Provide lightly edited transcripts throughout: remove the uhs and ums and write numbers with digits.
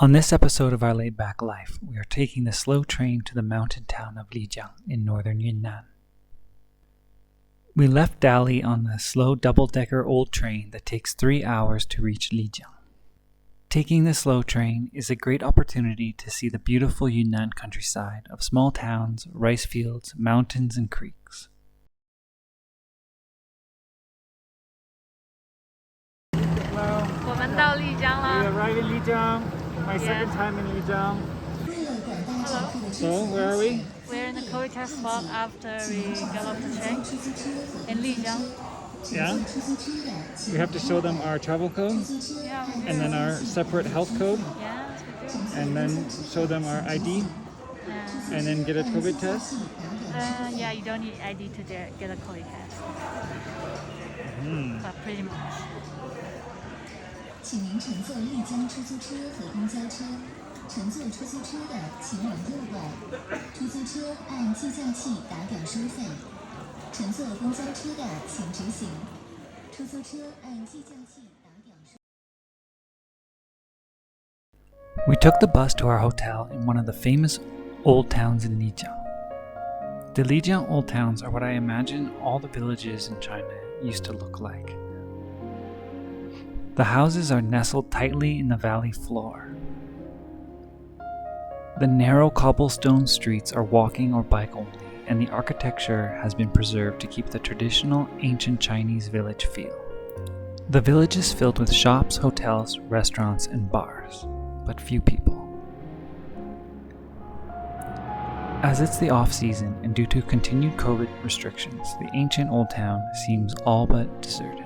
On this episode of Our Laid Back Life, we are taking the slow train to the mountain town of Lijiang in northern Yunnan. We left Dali on the slow double-decker old train that takes 3 hours to reach Lijiang. Taking the slow train is a great opportunity to see the beautiful Yunnan countryside of small towns, rice fields, mountains, and creeks. Hello. 我们到丽江 We 了。 arrived in Lijiang. My second time in Lijiang. Hello. So, where are we? We're in the COVID test spot after we got off the train in Lijiang. Yeah. We have to show them our travel code Yeah, we do. and then our separate health code Yes, we do. and then show them our ID and then get a COVID test. Yeah, you don't need ID to get a COVID test. But pretty much. 请您乘坐丽江出租车和公交车。乘坐出租车的，请往右拐。出租车按计价器打表收费。乘坐公交车的，请直行。出租车按计价器打表收费。 We took the bus to our hotel in one of the famous old towns in Lijiang. The Lijiang old towns are what I imagine all the villages in China used to look like. The houses are nestled tightly in the valley floor. The narrow cobblestone streets are walking or bike only, and the architecture has been preserved to keep the traditional ancient Chinese village feel. The village is filled with shops, hotels, restaurants, and bars, but few people. As it's the off-season and due to continued COVID restrictions, the ancient old town seems all but deserted.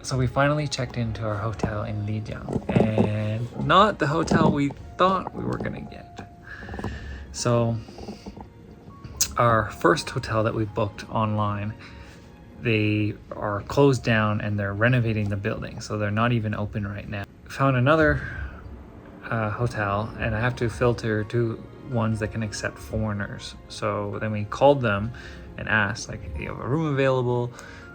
So we finally checked into our hotel in Lijiang, and not the hotel we thought we were gonna get. So our first hotel that we booked online, they are closed down and they're renovating the building, so they're not even open right now. Found another hotel, and I have to filter to ones that can accept foreigners. So then we called them and asked, like, do you have a room available?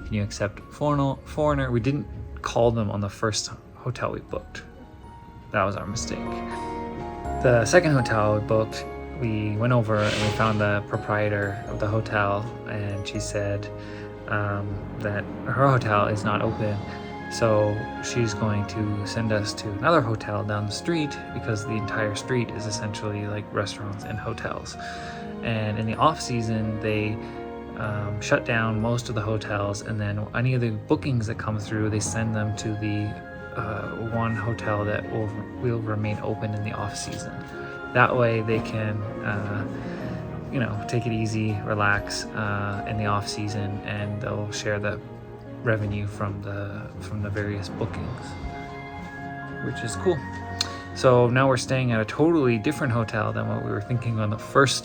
Can you accept foreigner? We didn't call them on the first hotel we booked. That was our mistake. The second hotel we booked, we went over and we found the proprietor of the hotel, and she said that her hotel is not open, so she's going to send us to another hotel down the street, because the entire street is essentially like restaurants and hotels. And in the off season, they shut down most of the hotels, and then any of the bookings that come through, they send them to the one hotel that will remain open in the off season. That way they can take it easy, relax in the off season, and they'll share the revenue from the various bookings, which is cool. So now we're staying at a totally different hotel than what we were thinking on the first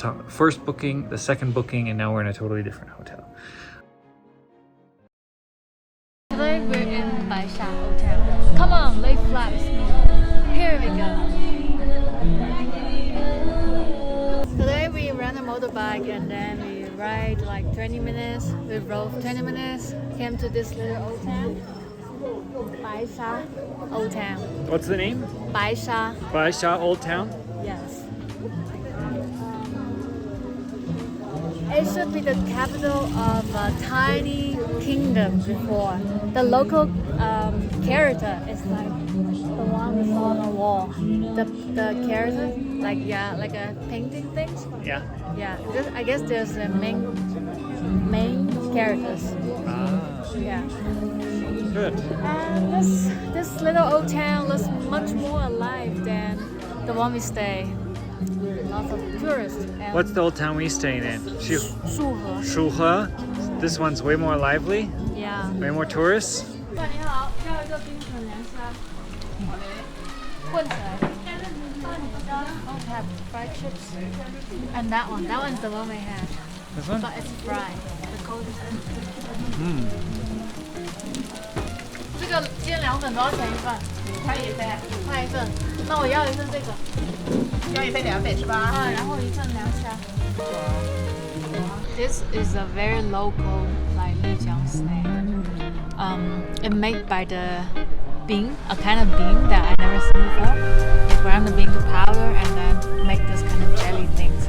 booking, the second booking, and now we're in a totally different hotel. Today we're in Baisha Hotel. Come on, lay flat with me. Here we go. Today we ran a motorbike and then we ride like 20 minutes. We drove 20 minutes, came to this little old town. Baisha Old Town. What's the name? Baisha. Baisha Old Town? Yes. It should be the capital of a tiny kingdom before. The local character is like the one we saw on the wall. The character, like a painting thing. Yeah. Yeah. I guess there's the main characters. Yeah. Good. And this little old town looks much more alive than the one we stay. Lots of tourists. And What's the old town we stayed in? Shuhe. Shuhe. This one's way more lively, Yeah. way more tourists. 你好，要一个冰粉凉虾。好嘞。混起来。Oh, have fried chips. And that one's the one we had. This one? But it's fried. The cold. 这个煎凉粉多少钱一份？派一份，派一份。那我要一份这个。要一份2份是吧？然后一份凉虾。This is a very local, like Lijiang snack. It's made by the bean, a kind of bean that I never seen before. They grind the bean to powder and then make this kind of jelly things.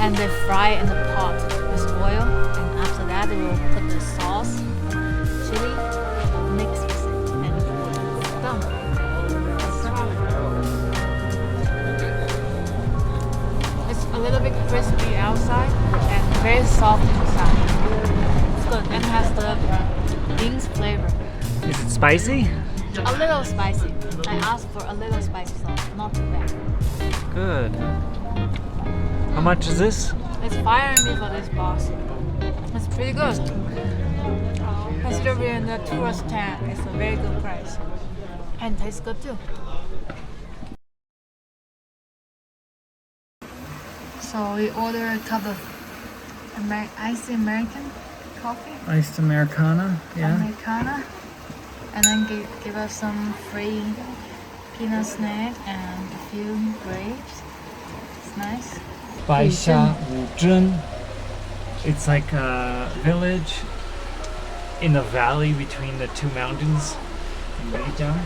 And they fry it in the pot with oil. And after that, they will put the sauce, chili, mix with it, and it's done. It's a little bit crispy outside and very soft inside. It's good and has the beans flavor. Is it spicy? A little spicy. I asked for a little spicy sauce, not too bad. Good. How much is this? It's firing me for this boss. It's pretty good. Considering the tourist town, it's a very good price. And tastes good too. So we ordered a cup of iced American coffee. Iced Americano, yeah. Americana. And then give us some free peanut snack and a few grapes. It's nice. Baisha Wuzhen. It's like a village in the valley between the two mountains in Lijiang.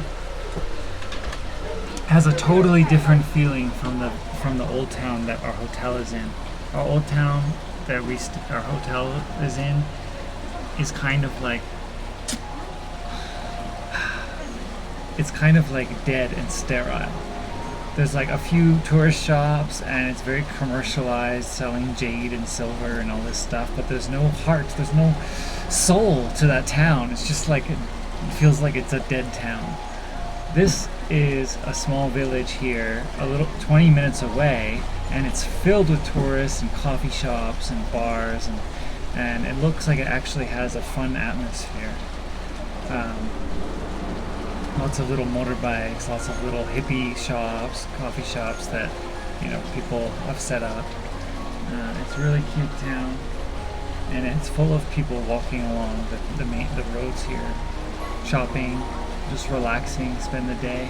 Has a totally different feeling from the old town that our hotel is in. Our old town that our hotel is in is kind of like, it's kind of like dead and sterile. There's like a few tourist shops and it's very commercialized, selling jade and silver and all this stuff, but there's no heart, there's no soul to that town. It's just like, it feels like it's a dead town. This is a small village here, a little 20 minutes away, and it's filled with tourists and coffee shops and bars, and it looks like it actually has a fun atmosphere. Lots of little motorbikes, lots of little hippie shops, coffee shops that, you know, people have set up. It's a really cute town, and it's full of people walking along the roads here, shopping, just relaxing, spend the day.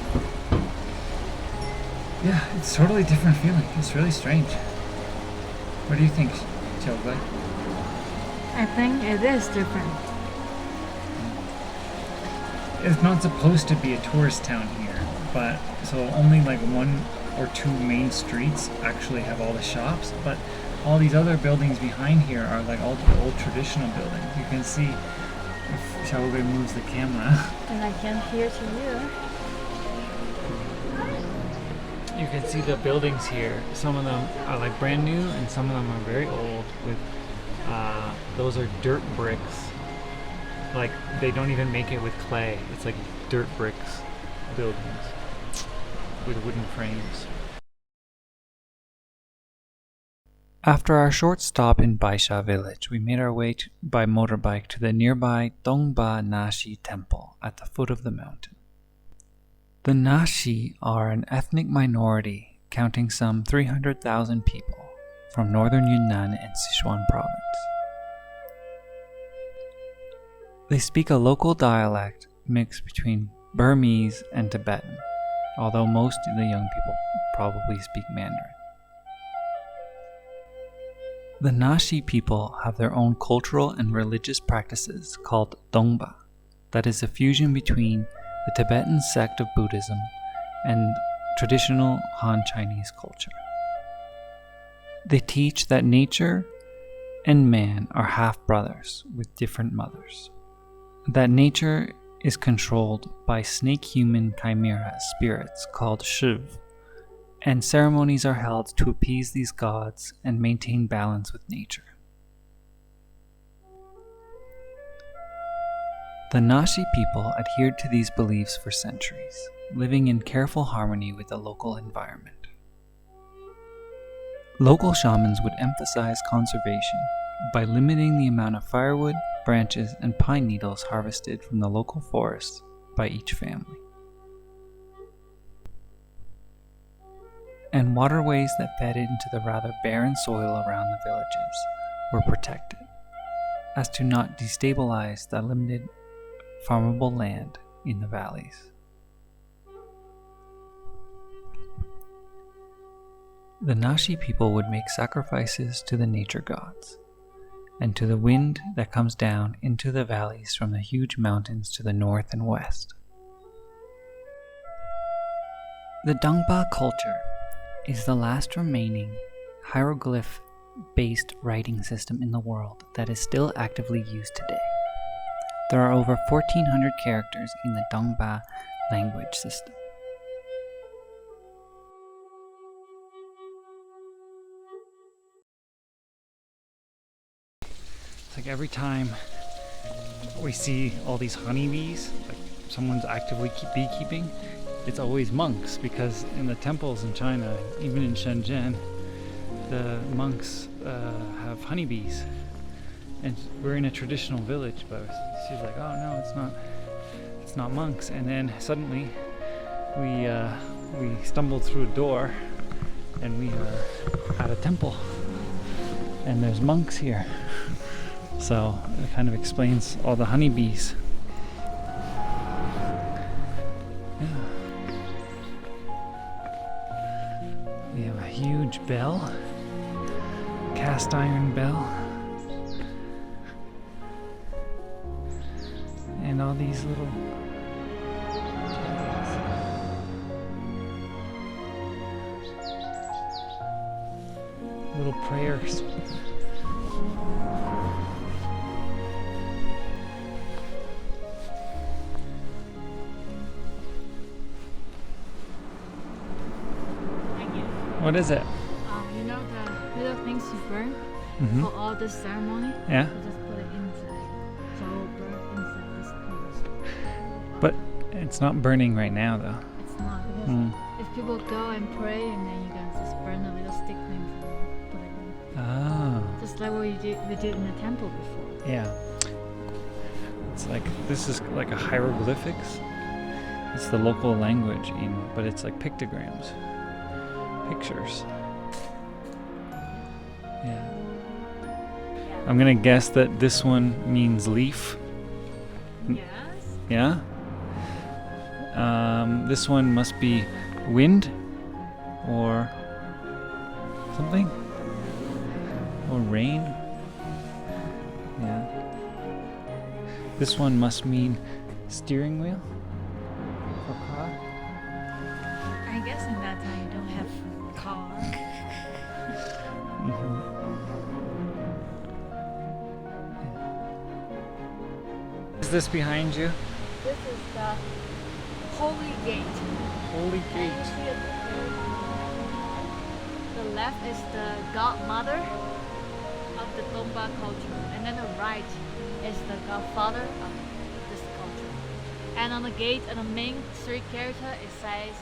Yeah, it's totally different feeling. It's really strange. What do you think, Xiaobai? I think it is different. It's not supposed to be a tourist town here, but so only like one or two main streets actually have all the shops, but all these other buildings behind here are like all the old traditional buildings. You can see if Xiaobai moves the camera. And I can hear to you. You can see the buildings here. Some of them are like brand new and some of them are very old with those are dirt bricks. Like they don't even make it with clay. It's like dirt bricks buildings with wooden frames. After our short stop in Baisha village, we made our way by motorbike to the nearby Dongba Nashi Temple at the foot of the mountain. The Nashi are an ethnic minority counting some 300,000 people from northern Yunnan and Sichuan province. They speak a local dialect mixed between Burmese and Tibetan, although most of the young people probably speak Mandarin. The Nashi people have their own cultural and religious practices called Dongba, that is a fusion between the Tibetan sect of Buddhism and traditional Han Chinese culture. They teach that nature and man are half-brothers with different mothers, that nature is controlled by snake-human chimera spirits called Shiv, and ceremonies are held to appease these gods and maintain balance with nature. The Nashi people adhered to these beliefs for centuries, living in careful harmony with the local environment. Local shamans would emphasize conservation by limiting the amount of firewood, branches, and pine needles harvested from the local forests by each family. And waterways that fed into the rather barren soil around the villages were protected, as to not destabilize the limited farmable land in the valleys. The Nashi people would make sacrifices to the nature gods, and to the wind that comes down into the valleys from the huge mountains to the north and west. The Dongba culture is the last remaining hieroglyph-based writing system in the world that is still actively used today. There are over 1,400 characters in the Dongba language system. It's like every time we see all these honeybees, like someone's actively beekeeping, it's always monks, because in the temples in China, even in Shenzhen, the monks have honeybees. And we're in a traditional village, but she's like, oh no, it's not monks. And then suddenly we stumbled through a door and we are at a temple and there's monks here. So it kind of explains all the honeybees. Yeah. We have a huge bell, cast iron bell. And all these little prayers. What is it? You know the little things you burn for all this ceremony? Yeah. You just put it inside. So it will burn inside this place. But it's not burning right now, though. It's not, because if people go and pray and then you can just burn a little stick things and put it in. Oh. Just like what we did in the temple before. Yeah. It's like, this is like a hieroglyphics. It's the local language, but it's like pictograms. Pictures. Yeah. I'm gonna guess that this one means leaf. Yes. Yeah? This one must be wind or something? Or rain? Yeah. This one must mean steering wheel for car. I guess in that time you don't have car. Is this behind you? This is the Holy Gate. Holy And you see it, the left is the godmother of the Dongba culture, and then the right is the godfather of this culture. And on the gate, on the main street character, it says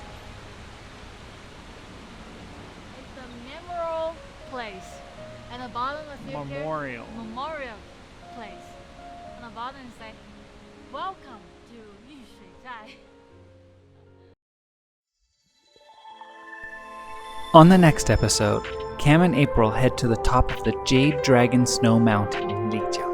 it's the memorial place. And the bottom of the Memorial. memorial place. On the bottom it says, welcome to Lishui. On the next episode, Cam and April head to the top of the Jade Dragon Snow Mountain in Lijiang.